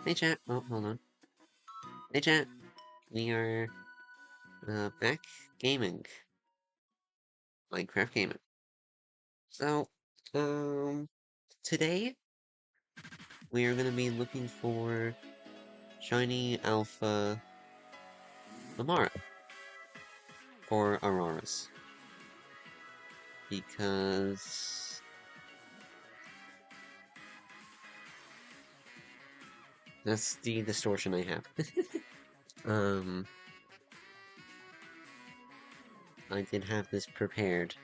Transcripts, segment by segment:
Hey chat, oh, hold on. Hey chat, we are, back gaming. Minecraft gaming. So, um, today, we are gonna be looking for shiny alpha Amara for Aurorus. Because that's the distortion I have. Um, I did have this prepared.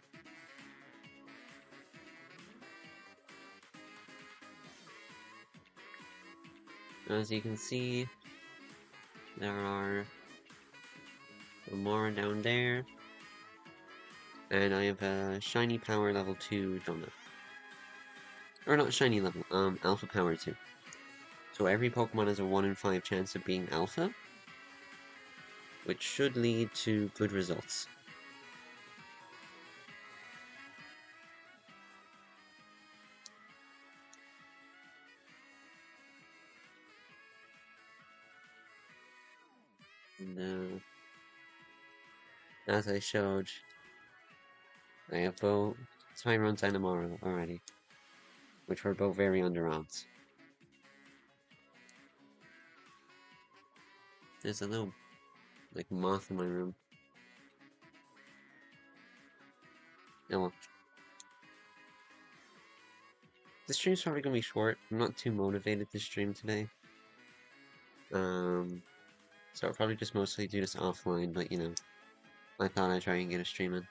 As you can see, there are Amara down there, and I have a shiny power level 2 donut. Or not shiny level, alpha power 2. So every Pokemon has a 1 in 5 chance of being alpha, which should lead to good results. And, as I showed, I have both Tyrunt and Amaro already, which were both very under odds. There's a little, like, moth in my room. Oh well. The stream's probably gonna be short. I'm not too motivated to stream today. So I'll probably just mostly do this offline, but you know, I thought I'd try and get a stream in.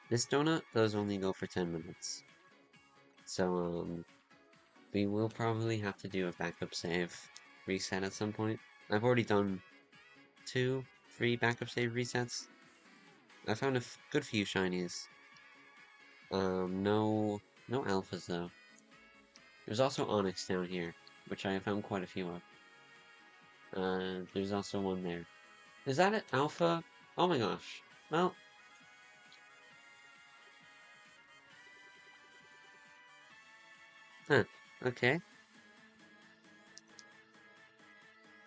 This donut does only go for 10 minutes. So, we will probably have to do a backup save reset at some point. I've already done 2 free backup save resets. I found a good few shinies. No alphas though. There's also Onyx down here, which I found quite a few of. There's also one there. Is that an alpha? Oh my gosh. Well, huh, okay.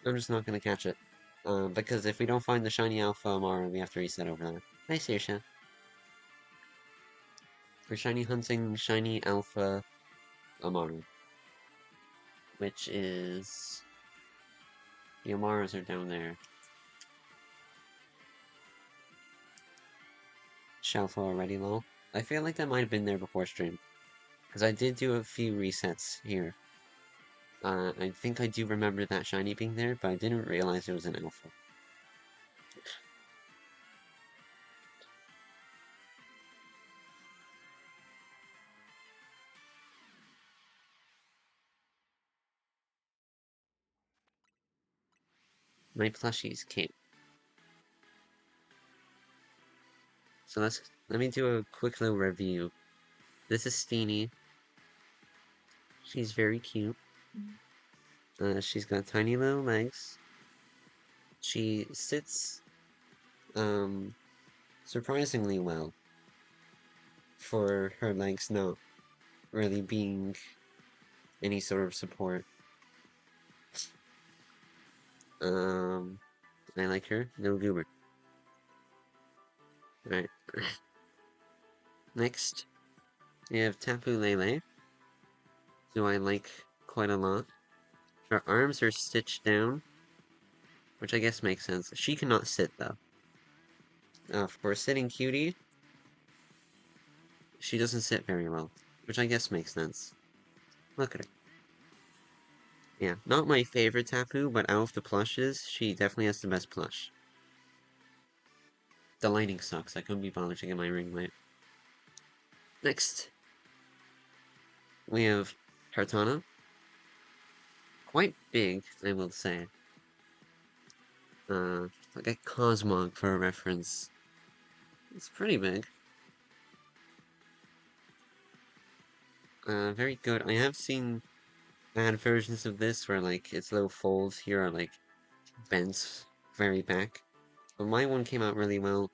I'm just not gonna catch it. Because if we don't find the shiny alpha Amara, we have to reset over there. Hi, Saoirse. We're shiny hunting shiny alpha Amaru, which is the Amaras are down there. Shalpha already low. I feel like that might have been there before stream, because I did do a few resets here. I think I do remember that shiny being there, but I didn't realize it was an alpha. My plushies came. So let me do a quick little review. This is Steenie. She's very cute. She's got tiny little legs. She sits, um, surprisingly well for her legs not really being any sort of support. Um, I like her. No goober. Alright. Next, we have Tapu Lele, who I like quite a lot. Her arms are stitched down, which I guess makes sense. She cannot sit, though. For a sitting cutie, she doesn't sit very well, which I guess makes sense. Look at her. Yeah, not my favorite Tapu, but out of the plushes, she definitely has the best plush. The lighting sucks. I couldn't be bothered to get my ring light. Next, we have Kartana. quite big, I will say. Like a Cosmog for a reference. It's pretty big. Very good. I have seen bad versions of this where like its little folds here are like bent very back. But my one came out really well.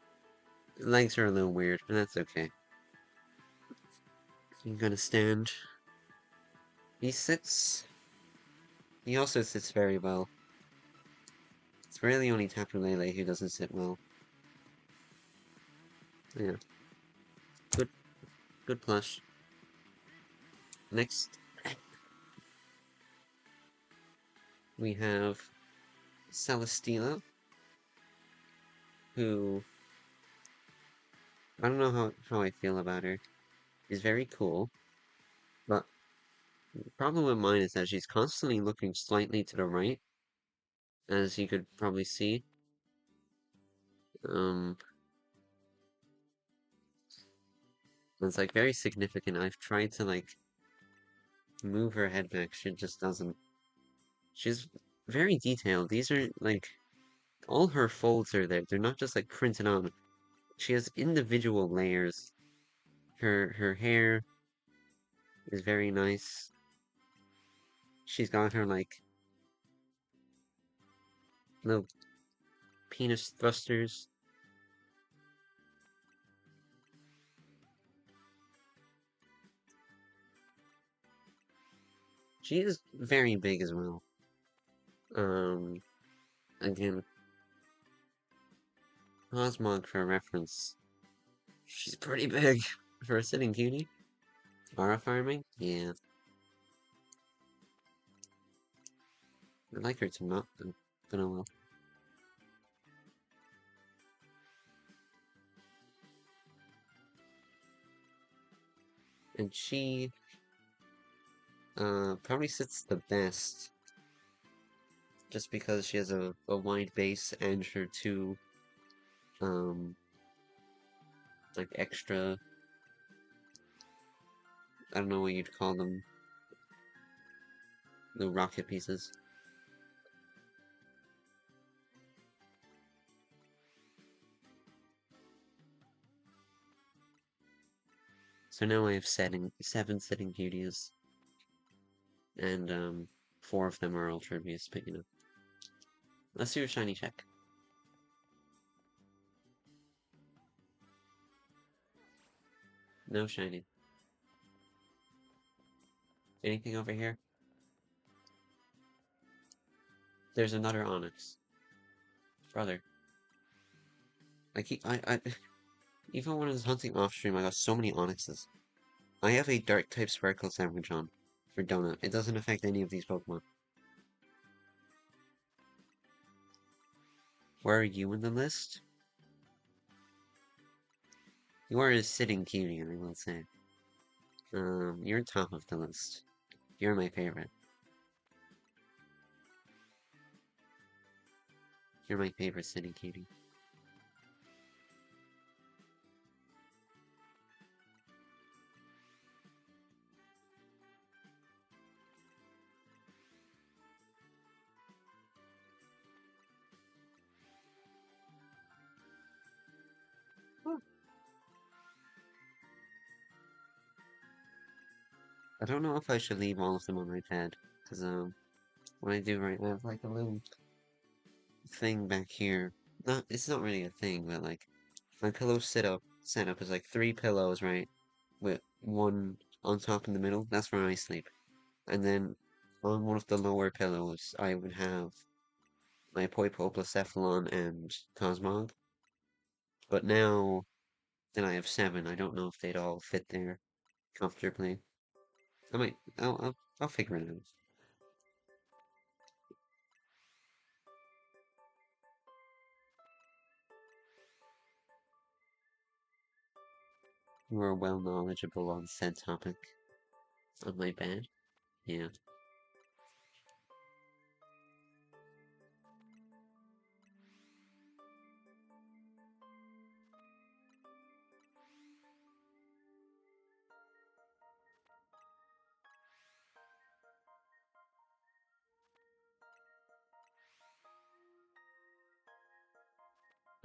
The legs are a little weird, but that's okay. I'm gonna stand. He sits. He also sits very well. It's really only Tapu Lele who doesn't sit well. Yeah, good, good plush. Next, we have Celesteela, who I don't know how I feel about her. She's very cool, but the problem with mine is that she's constantly looking slightly to the right, as you could probably see. Um, it's like very significant. I've tried to like move her head back, she just doesn't. She's very detailed. These are like all her folds are there. They're not just like printed on. She has individual layers. Her hair is very nice. She's got her like little penis thrusters. She is very big as well. Um, again, Cosmog for reference. She's pretty big for a sitting cutie. Aura farming? Yeah. I'd like her to not, but oh well. And she, probably sits the best just because she has a wide base and her two, um, like extra, I don't know what you'd call them, the rocket pieces. So now I have seven sitting cuties, and, 4 of them are Ultra Beasts, but you know. Let's do a shiny check. No shiny. Anything over here? There's another Onyx. Brother. Even when I was hunting off stream, I got so many Onyxes. I have a Dark type Sparkle sandwich on for Donut. It doesn't affect any of these Pokemon. Where are you in the list? You are a sitting cutie, I will say. You're top of the list. You're my favorite. You're my favorite sitting cutie. I don't know if I should leave all of them on my pad, because, what I do right now, I have like a little thing back here. It's not really a thing, but like, my pillow setup is like 3 pillows, right? With one on top in the middle. That's where I sleep. And then on one of the lower pillows, I would have my Poipoplacephalon and Cosmog. But now that I have 7, I don't know if they'd all fit there comfortably. I'll figure it out. You are well knowledgeable on said topic. On my bed? Yeah.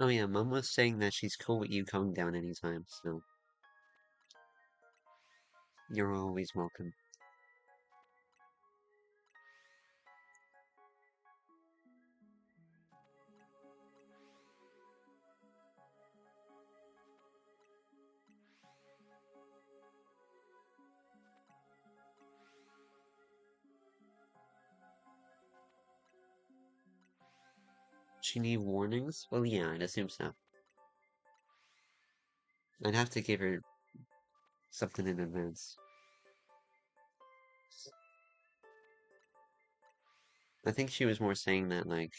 Oh yeah, Mom was saying that she's cool with you coming down anytime, so you're always welcome. She need warnings? Well, yeah, I'd assume so. I'd have to give her something in advance. I think she was more saying that, like,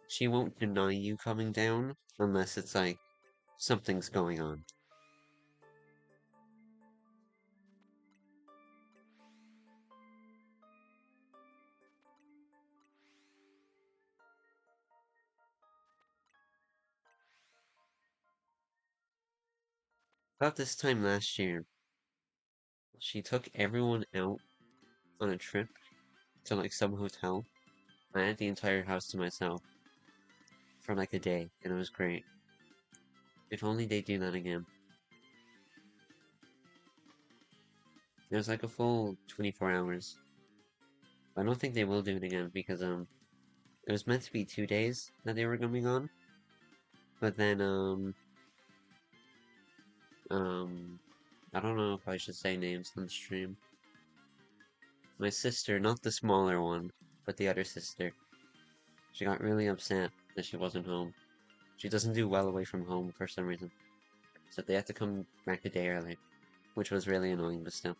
she won't deny you coming down unless it's like something's going on. About this time last year, she took everyone out on a trip to like some hotel. I had the entire house to myself for like a day, and it was great. If only they do that again. It was like a full 24 hours. I don't think they will do it again because it was meant to be 2 days that they were going on, but then um I don't know if I should say names on the stream. My sister, not the smaller one, but the other sister, she got really upset that she wasn't home. She doesn't do well away from home for some reason, so they had to come back a day early, which was really annoying, but still.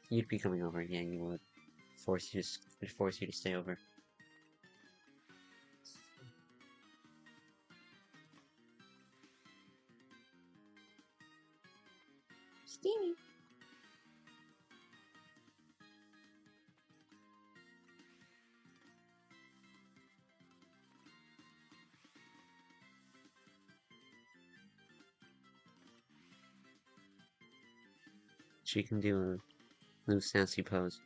You'd be coming over, yeah, you would. Force you to stay over. Steamy. She can do a loose sassy pose.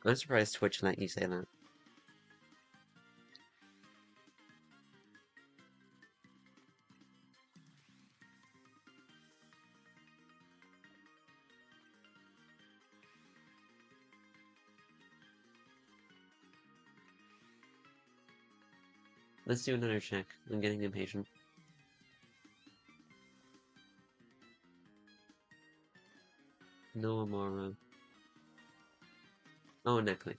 I'm surprised Twitch let you say that. Let's do another check. I'm getting impatient. No Amara. Oh, Neckley.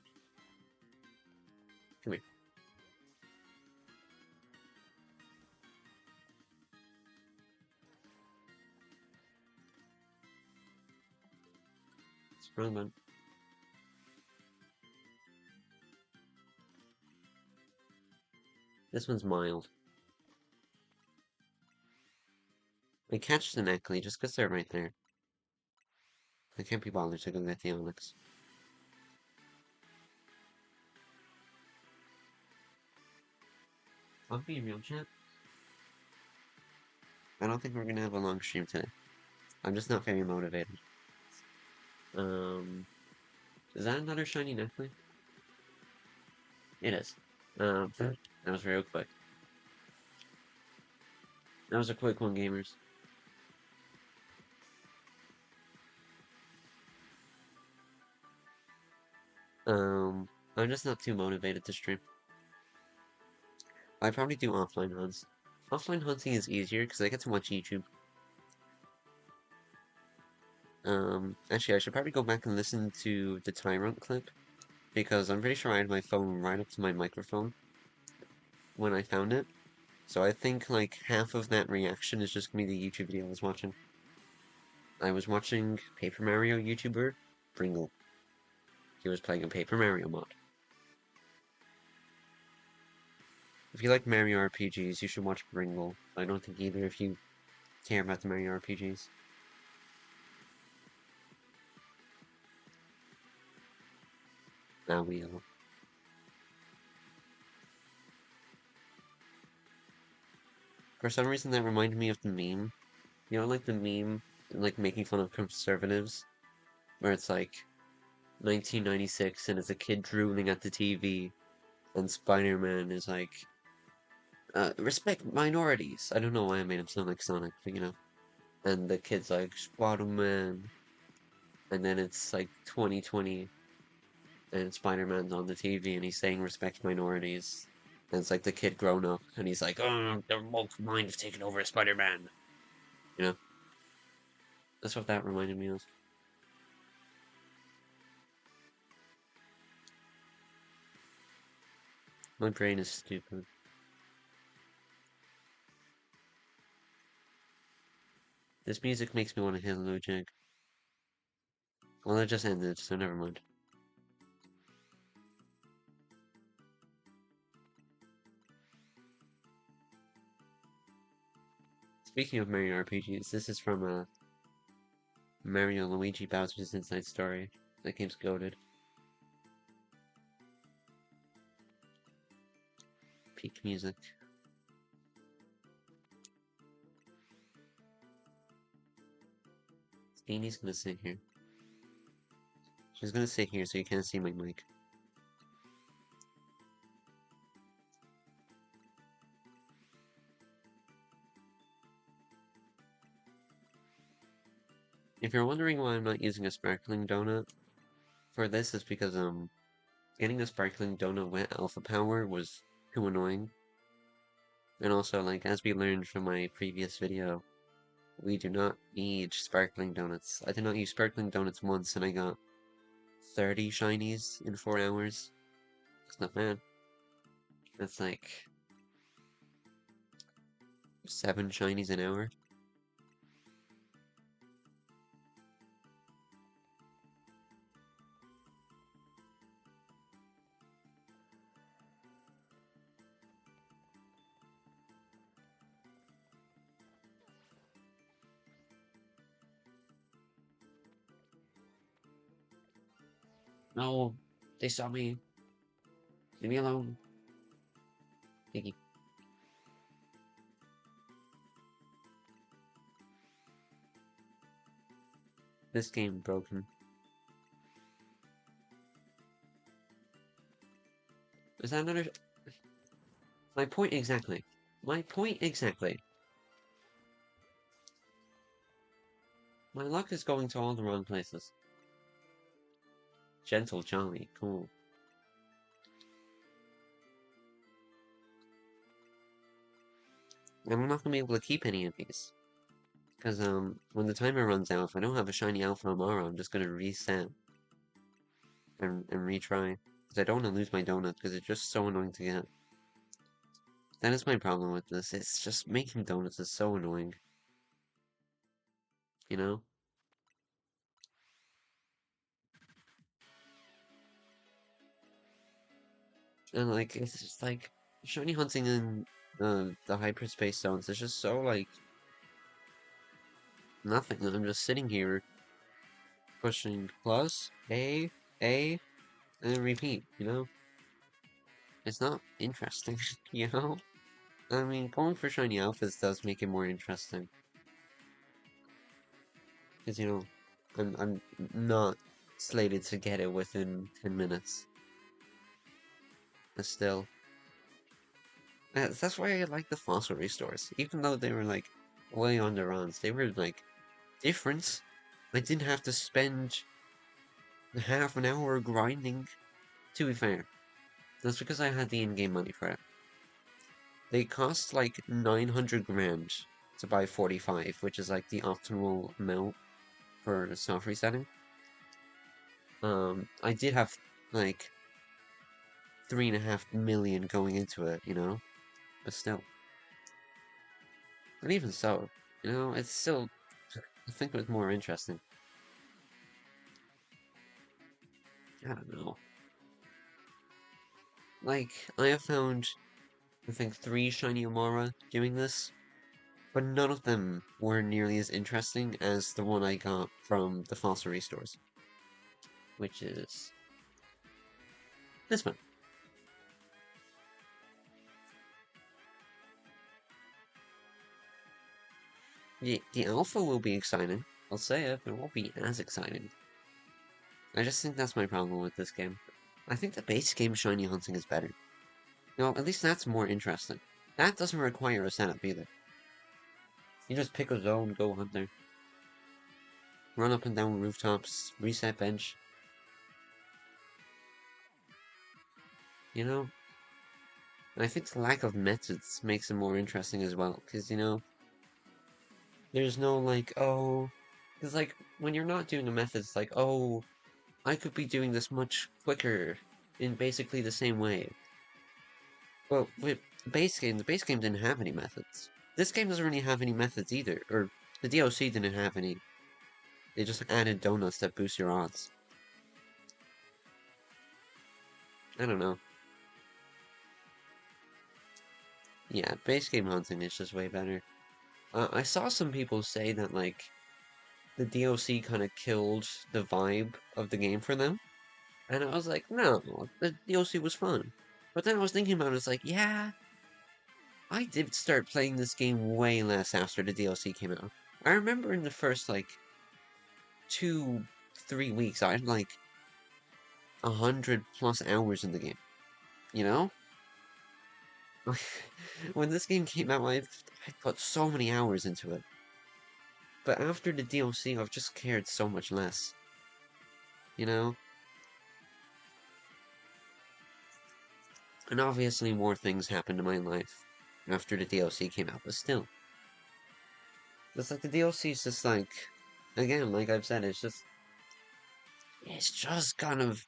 Come here. It's wrong one. This one's mild. I catch the Neckley just because they're right there. I can't be bothered to go get the Onyx. I'll be real chat. I don't think we're gonna have a long stream today. I'm just not very motivated. Um, is that another shiny Neckley? It is. That was real quick. That was a quick one, gamers. I'm just not too motivated to stream. I probably do offline hunts. Offline hunting is easier because I get to watch YouTube. Actually, I should probably go back and listen to the Tyrant clip because I'm pretty sure I had my phone right up to my microphone when I found it. So I think like half of that reaction is just gonna be the YouTube video I was watching. I was watching Paper Mario YouTuber Pringle. He was playing a Paper Mario mod. If you like Mario RPGs, you should watch Pringle. I don't think either of you care about the Mario RPGs. Now we all. For some reason, that reminded me of the meme. You know, like the meme, like making fun of conservatives, where it's like 1996 and it's a kid drooling at the TV, and Spider-Man is like, respect minorities. I don't know why I made him sound like Sonic, but you know. And the kid's like, Spider-Man. And then it's like 2020, and Spider-Man's on the TV and he's saying respect minorities. And it's like the kid grown up, and he's like, oh, the woke mind have taken over Spider-Man. You know? That's what that reminded me of. My brain is stupid. This music makes me want to hit a low jig. Well, it just ended, so never mind. Speaking of Mario RPGs, this is from Mario Luigi Bowser's Inside Story. That game's goated. Peak music. Steenie's gonna sit here. She's gonna sit here so you can't see my mic. If you're wondering why I'm not using a sparkling donut for this, is because getting a sparkling donut with alpha power was too annoying. And also, like, as we learned from my previous video, we do not need sparkling donuts. I did not use sparkling donuts once and I got 30 shinies in 4 hours. It's not bad. That's like 7 shinies an hour. No, they saw me. Leave me alone. Piggy. This game broken. Is that another? My point exactly. My point exactly. My luck is going to all the wrong places. Gentle Johnny, cool. I'm not gonna be able to keep any of these. Because, when the timer runs out, if I don't have a shiny Alpha tomorrow, I'm just gonna reset and retry. Because I don't want to lose my donut, because it's just so annoying to get. That is my problem with this. It's just making donuts is so annoying. You know? And, like, it's just like, shiny hunting in the hyperspace zones is just so, like, nothing. I'm just sitting here pushing plus, A, and then repeat, you know? It's not interesting, you know? I mean, going for shiny alphas does make it more interesting. Because, you know, I'm not slated to get it within 10 minutes. But still. That's why I like the fossil restores. Even though they were, like, way on their runs, they were, like, different. I didn't have to spend half an hour grinding, to be fair. That's because I had the in-game money for it. They cost, like, 900 grand to buy 45, which is, like, the optimal amount for self resetting. I did have like 3.5 million going into it, you know, but still, and even so, you know, it's still. I think it was more interesting. I don't know. Like I have found, I think 3 shiny Amara doing this, but none of them were nearly as interesting as the one I got from the fossil restores, which is this one. The alpha will be exciting. I'll say it, but it won't be as exciting. I just think that's my problem with this game. I think the base game shiny hunting is better. No, at least that's more interesting. That doesn't require a setup either. You just pick a zone, go hunt there. Run up and down rooftops, reset bench. You know? And I think the lack of methods makes it more interesting as well, because, there's no, like, oh... Because, like, when you're not doing a method, it's like, oh, I could be doing this much quicker in basically the same way. Well, with the base game didn't have any methods. This game doesn't really have any methods either, or the DLC didn't have any. They just added donuts that boost your odds. I don't know. Yeah, base game hunting is just way better. I saw some people say that, like, the DLC kind of killed the vibe of the game for them. And I was like, no, the DLC was fun. But then I was thinking about it, it's like, yeah, I did start playing this game way less after the DLC came out. I remember in the first, like, 2, 3 weeks, I had, like, 100+ hours in the game. You know? When this game came out, I put so many hours into it. But after the DLC, I've just cared so much less. You know? And obviously more things happened in my life after the DLC came out, but still. It's like the DLC is just like, again, like I've said, it's just kind of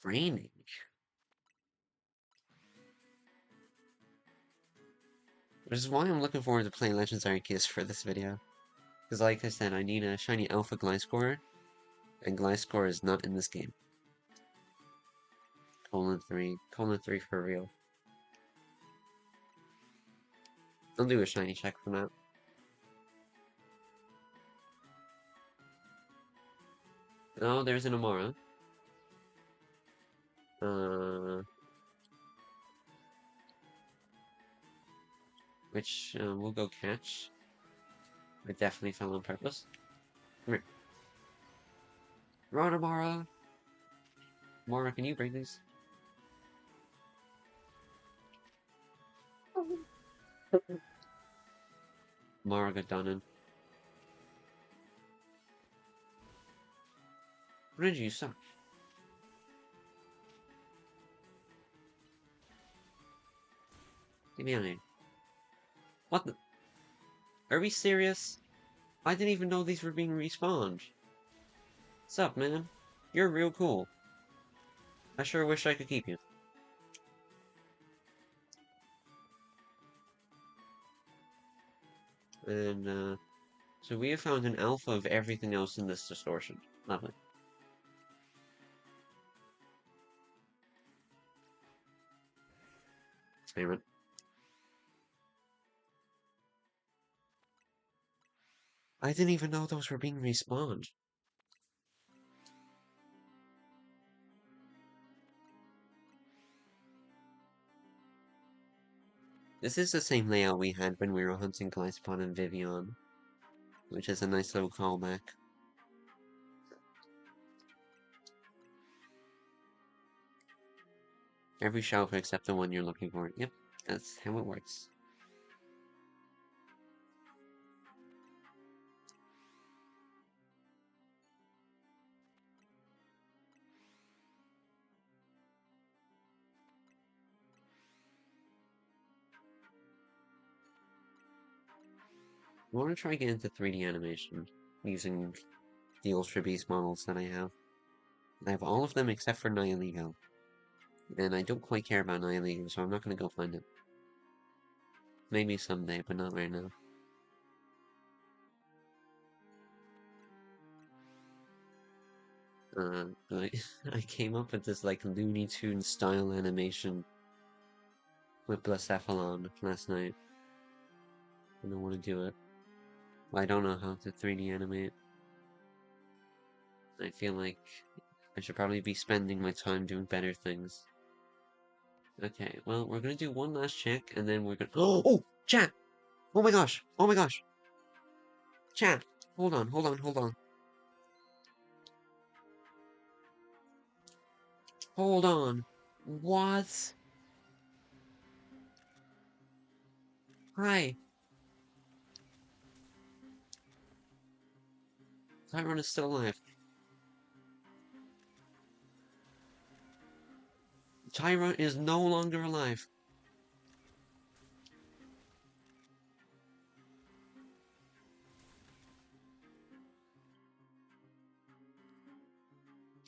draining. Which is why I'm looking forward to playing Legends Arceus for this video. Because like I said, I need a shiny Alpha Gliscor, and Gliscor is not in this game. :3 for real. I'll do a shiny check for that. Oh, there's an Amara. Which we'll go catch. I definitely fell on purpose. Come here. Run, Amara! Amara, can you bring these? Amara got done in. Reggie, you suck. Get me out of here. What the? Are we serious? I didn't even know these were being respawned. What's up, man? You're real cool. I sure wish I could keep you. And, so we have found an alpha of everything else in this distortion. Lovely. Favorite. I didn't even know those were being respawned. This is the same layout we had when we were hunting Glyspon and Vivian, which is a nice little callback. Every Shalpha except the one you're looking for. Yep, that's how it works. I want to try getting into 3D animation using the Ultra Beast models that I have. I have all of them except for Nihilego. And I don't quite care about Nihilego, so I'm not going to go find it. Maybe someday, but not right now. I, I came up with this, like, Looney Tunes style animation with Blacephalon last night. I don't want to do it. I don't know how to 3D animate. I feel like I should probably be spending my time doing better things. Okay, well, we're gonna do one last check, and then we're gonna— Oh! Chat! Oh my gosh! Oh my gosh! Chat, hold on, hold on, hold on. Hold on. What? Hi. Tyrone is still alive. Tyrone is no longer alive.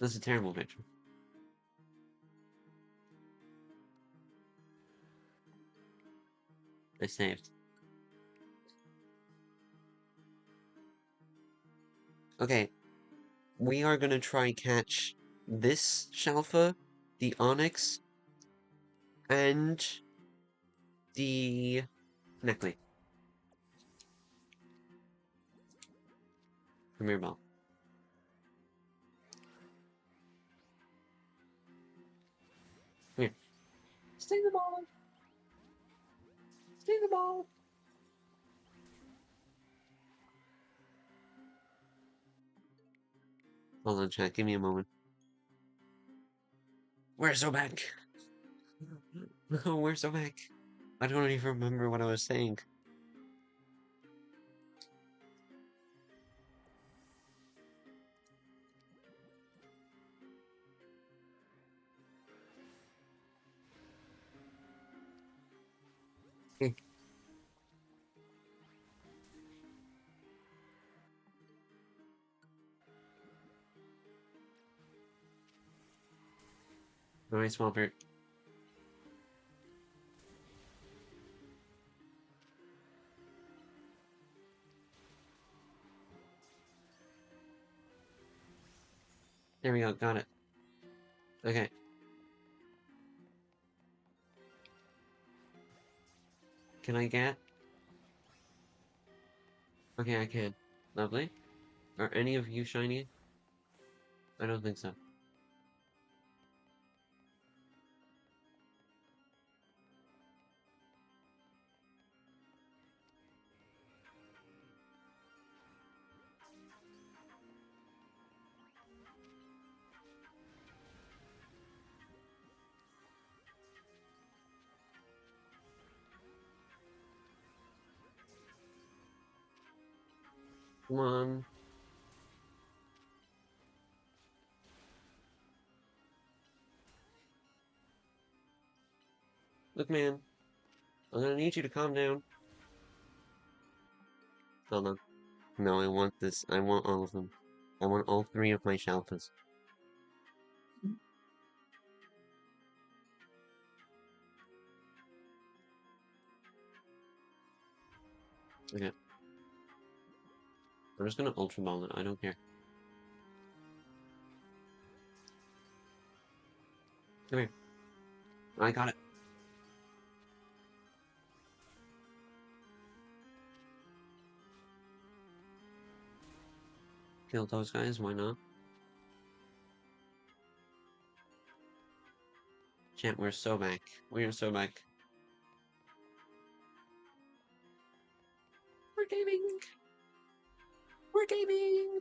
That's a terrible picture. I saved. Okay, we are gonna try catch this Shalpha, the Onyx, and the Neckley. Premier Ball. Come here. Stay the ball! Stay the ball! Hold on, chat, give me a moment. We're so back! We're so back! I don't even remember what I was saying. Alright, Swampert. There we go, got it. Okay. Can I get? Okay, I can. Lovely. Are any of you shiny? I don't think so. Come on. Look, man. I'm gonna need you to calm down. Hold on. No, I want this. I want all of them. I want all three of my Shalphas. Okay. I'm just gonna Ultra Ball it. I don't care. Come here. I got it. Kill those guys, why not? Chat, we're so back. We are so back. We're gaming! We're gaming!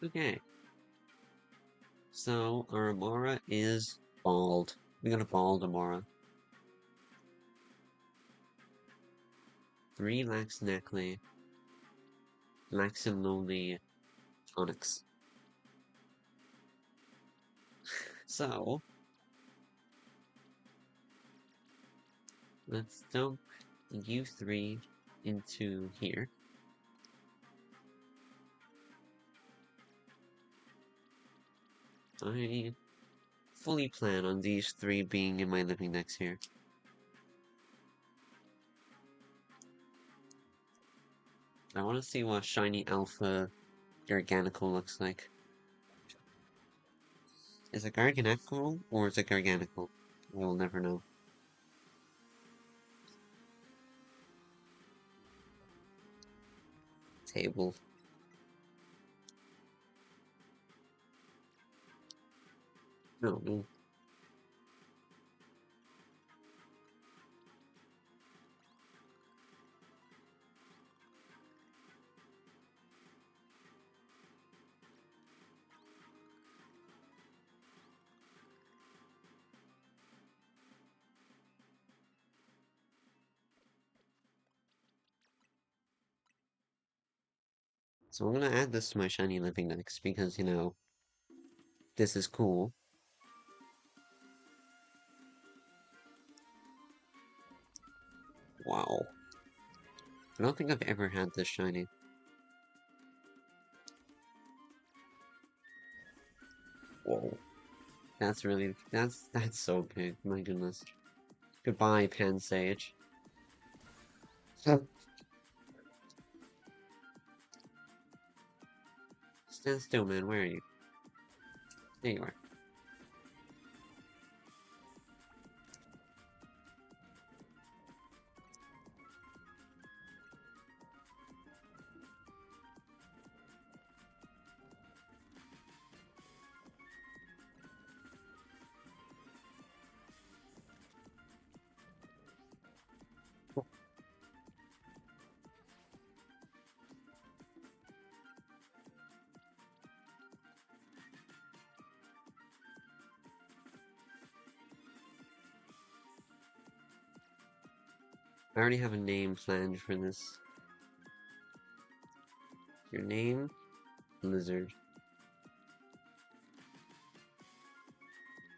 Okay. So, our Amora is bald. We got a bald Amora. 3 Lax Neckley. Lax and Lonely Onyx. So, let's dump you 3 into here. I fully plan on these 3 being in my living decks here. I want to see what Shiny Alpha Garganical looks like. Is it Garganical or is it Garganical? We'll never know. Table. No, no. So I'm gonna add this to my shiny living next because, you know, this is cool. Wow. I don't think I've ever had this shiny. Whoa. That's so big, my goodness. Goodbye, Pansage. Stand still, man, where are you? There you are. I already have a name planned for this. Your name? Lizard.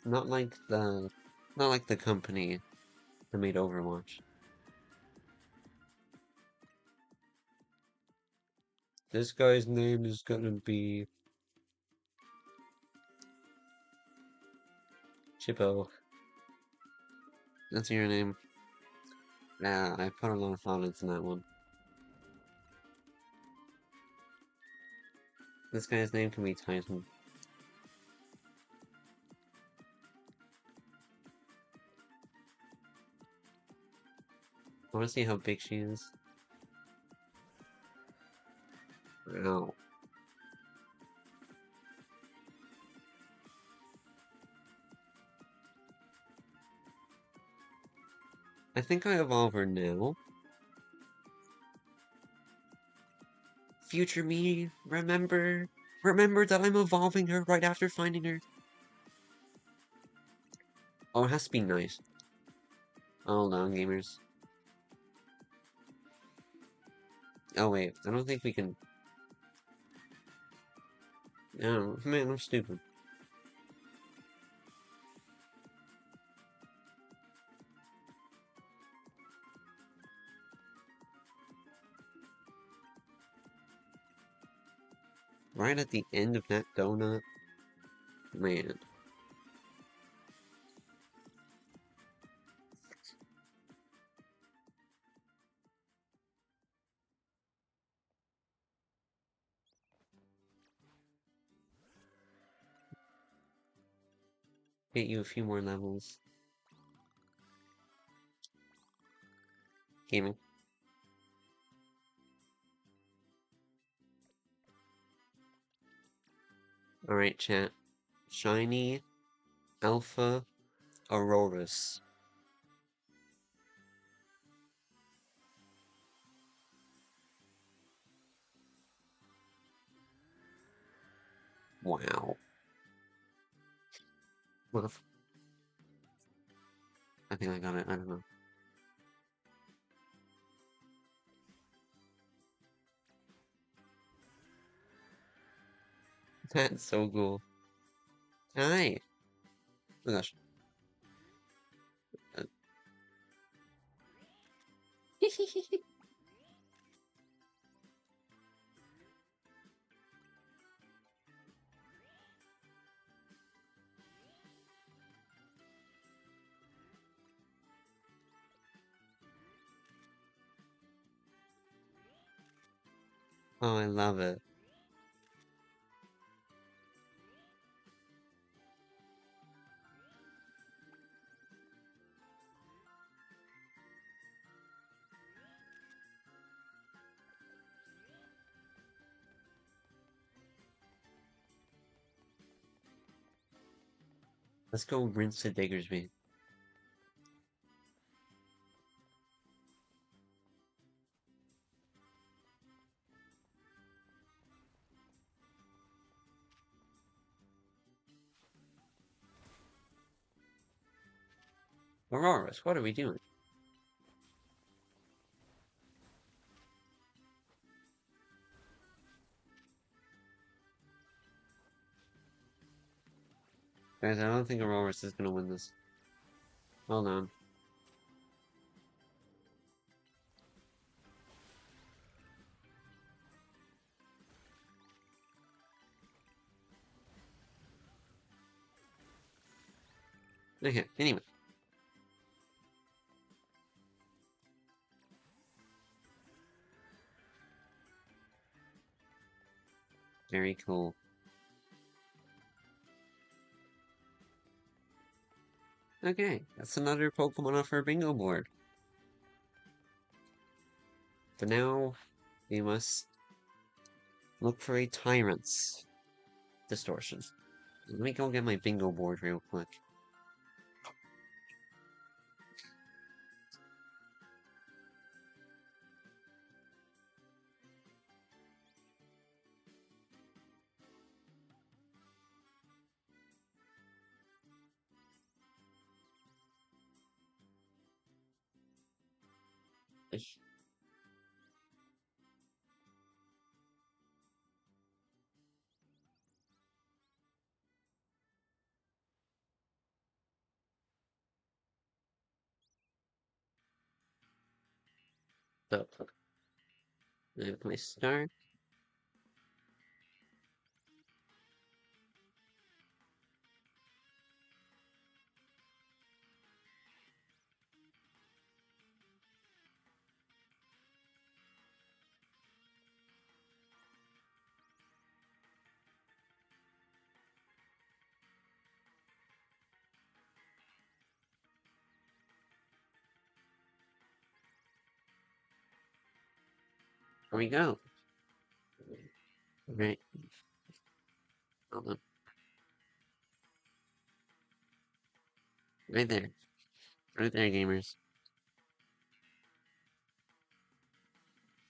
Not like the company that made Overwatch. This guy's name is gonna be Chippo. That's your name. Yeah, I put a lot of thought into that one. This guy's name can be Tyson. I wanna see how big she is. Wow. I think I evolve her now. Future me, remember that I'm evolving her right after finding her. Oh, it has to be nice. Hold on, gamers. Oh wait, I don't think we can. Oh man, I'm stupid. Right at the end of that donut, man. Get you a few more levels. Gaming. Alright, chat. Shiny Alpha Aurorus. Wow. What if... I think I got it, I don't know. That's so cool. Hi! Oh my gosh. Uh, oh, I love it. Let's go rinse the Diggersby. Aurorus, what are we doing? Guys, I don't think Aurorus is gonna win this. Hold on. Okay, anyway. Very cool. Okay, that's another Pokemon off our bingo board. But now, we must look for a Tyrant's Distortion. Let me go get my bingo board real quick. So, I have my start. Here we go. Right. Hold on. Right there. Right there, gamers.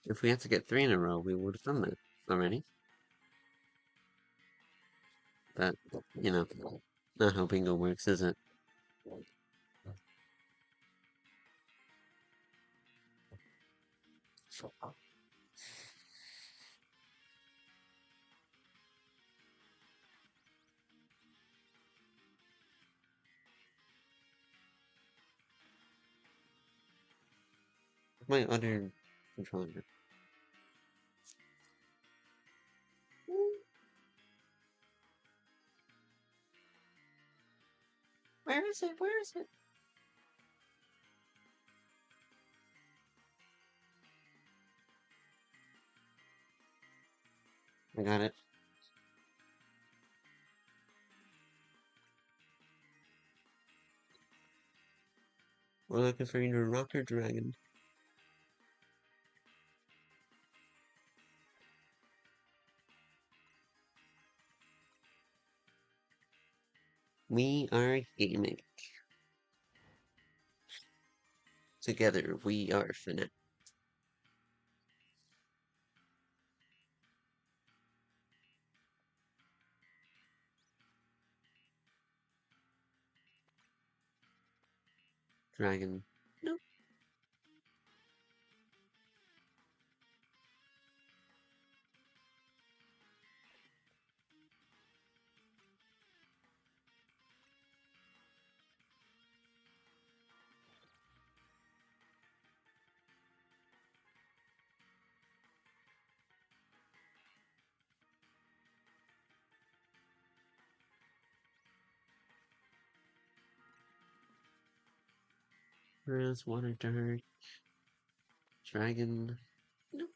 If we had to get 3 in a row, we would have done that already. But, you know, not how bingo works, is it? My other controller. Where is it? Where is it? I got it. We're looking for either rock or dragon. We are gaming. Together, we are Fnatic. Dragon. Nope. Grass, water, dark. Dragon. Nope.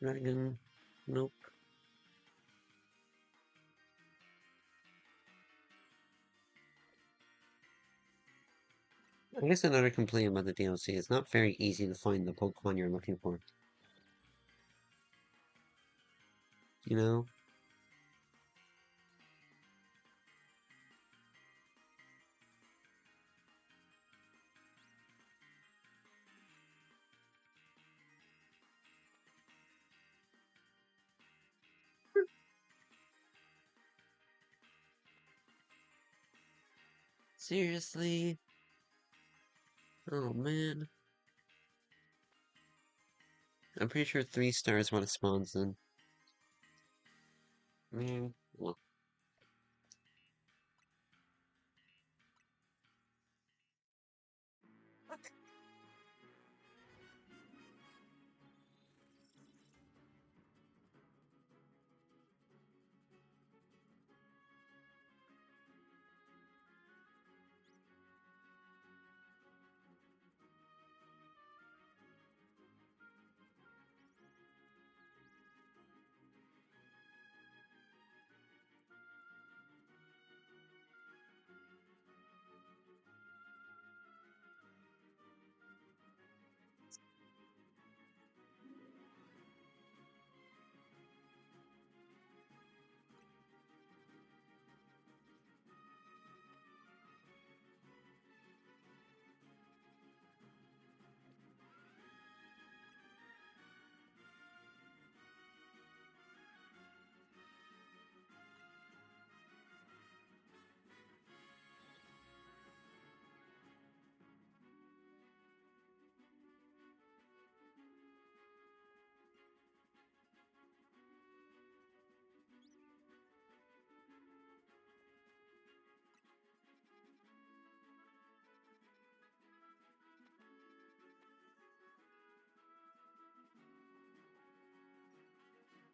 Dragon. Nope. I guess another complaint about the DLC is not very easy to find the Pokemon you're looking for. You know? Seriously? Oh man. I'm pretty sure 3 stars what it spawns in. Well,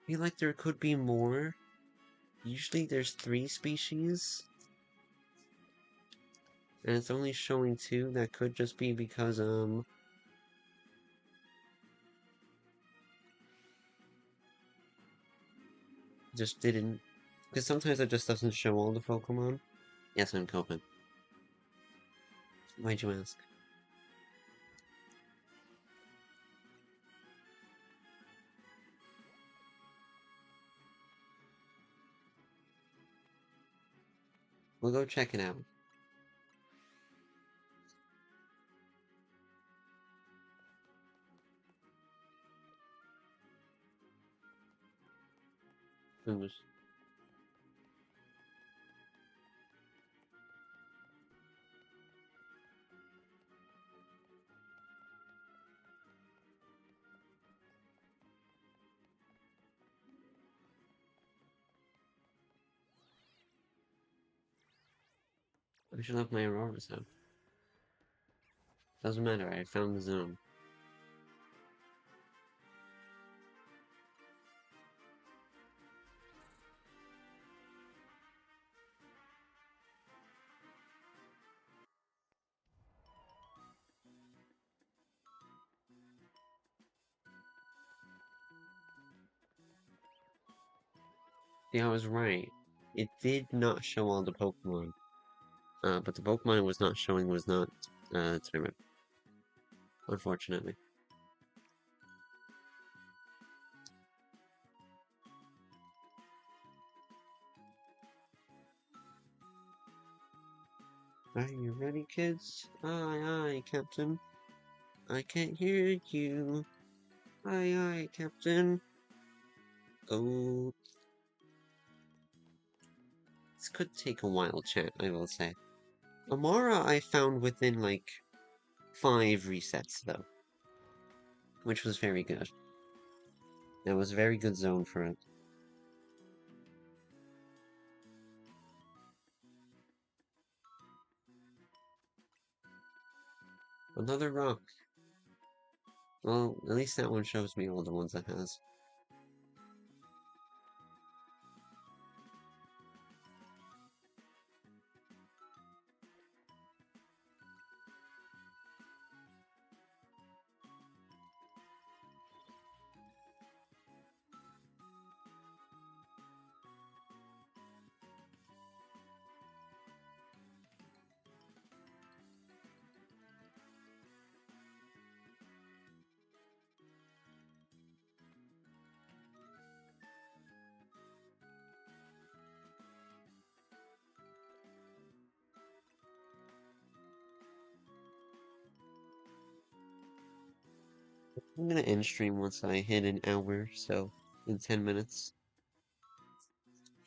I feel like there could be more. Usually there's 3 species, and it's only showing 2. That could just be because, just didn't. Because sometimes it just doesn't show all the Pokemon. Yes, I'm Copen. Why'd you ask? We'll go check it out. Finish. I should have my Aurorus out. Doesn't matter, I found the zone. Yeah, I was right. It did not show all the Pokemon. But the Pokemon it was not showing was not, Tyrant. Unfortunately. Are you ready, kids? Aye, aye, Captain. I can't hear you. Aye, aye, Captain. Oh, this could take a while, chat, I will say. Amara I found within, like, 5 resets, though. Which was very good. That was a very good zone for it. Another rock. Well, at least that one shows me all the ones it has. I'm gonna end stream once I hit an hour, so in 10 minutes.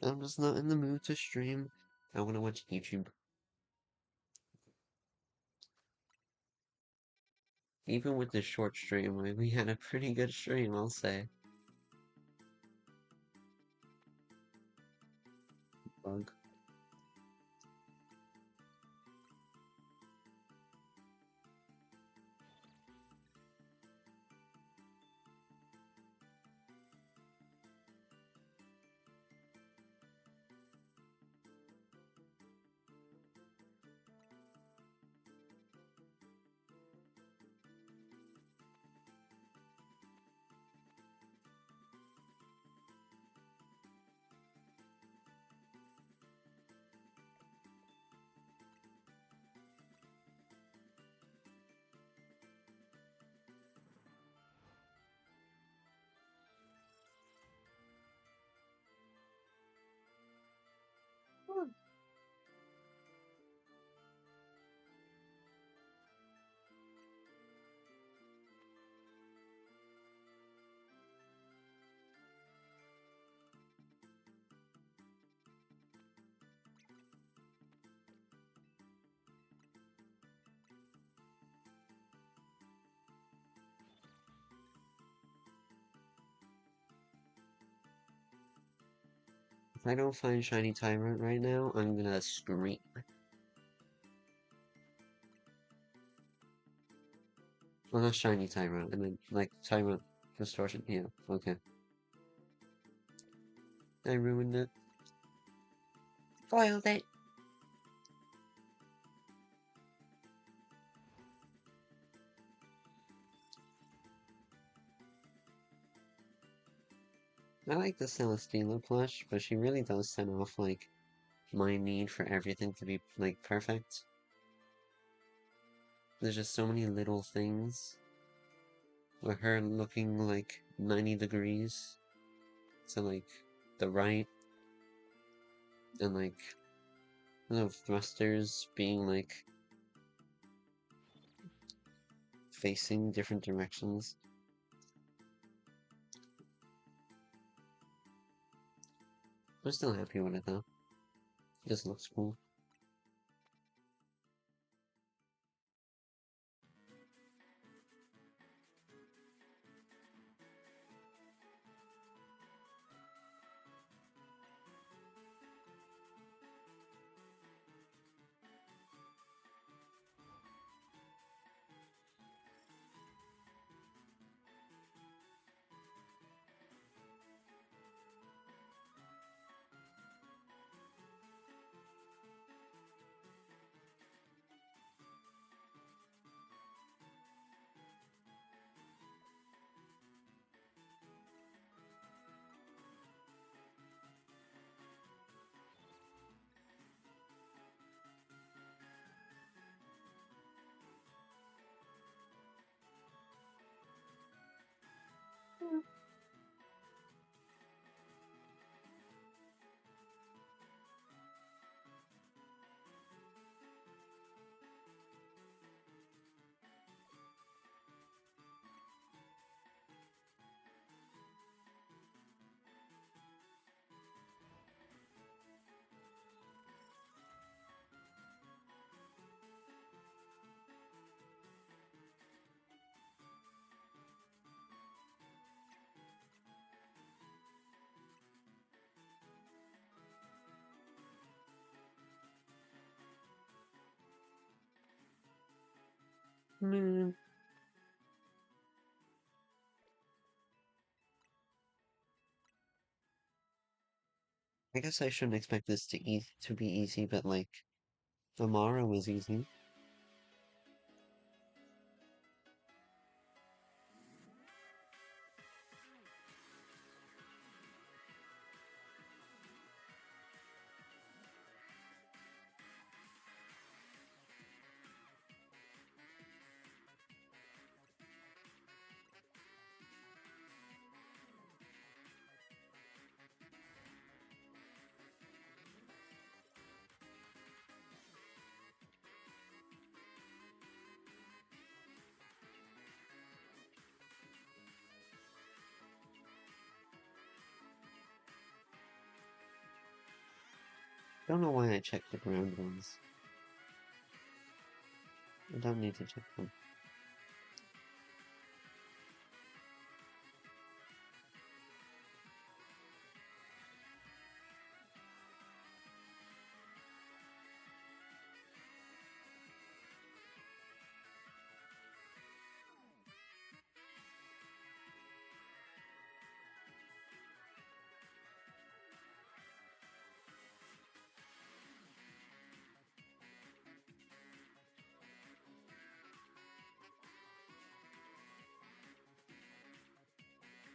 I'm just not in the mood to stream. I wanna watch YouTube. Even with this short stream, we had a pretty good stream, I'll say. Bug. If I don't find Shiny Tyrant right now, I'm gonna scream. Well, not Shiny Tyrant, I mean, like, Tyrant Distortion, yeah, okay. I ruined it. Foiled it! I like the Celestina plush, but she really does set off, like, my need for everything to be, like, perfect. There's just so many little things. With her looking, like, 90 degrees to, like, the right. And, like, the thrusters being, like, facing different directions. I'm still happy with it, though. It just looks cool. Mm. I guess I shouldn't expect this to be easy, but, like, tomorrow was easy. Don't know why I checked the ground ones. I don't need to check them.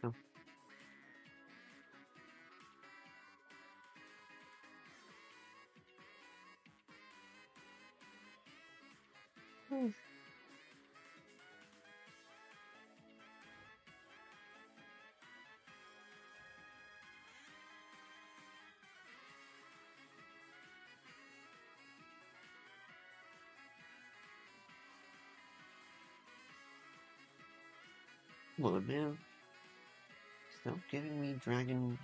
Oh. Hmm. Come on, man. Stop giving me dragon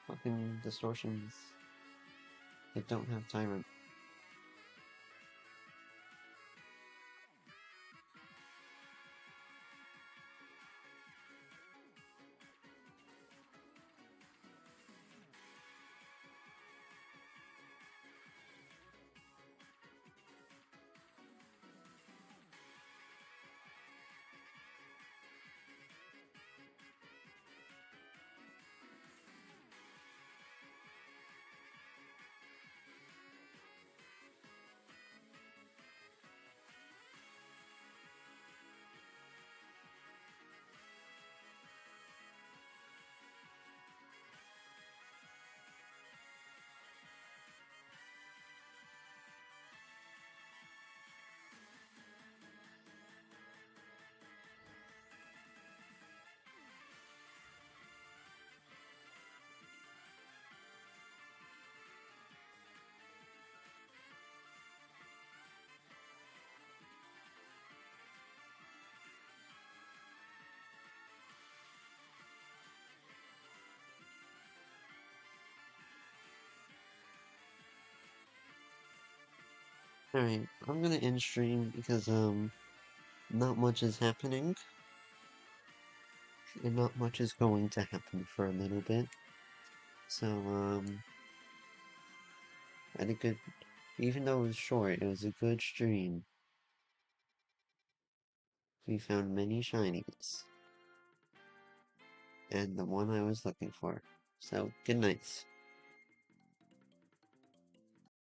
fucking distortions that don't have tyrant. Alright, I'm gonna end stream because, not much is happening, and not much is going to happen for a little bit. So, I had a good, even though it was short, it was a good stream. We found many shinies, and the one I was looking for. So, good night.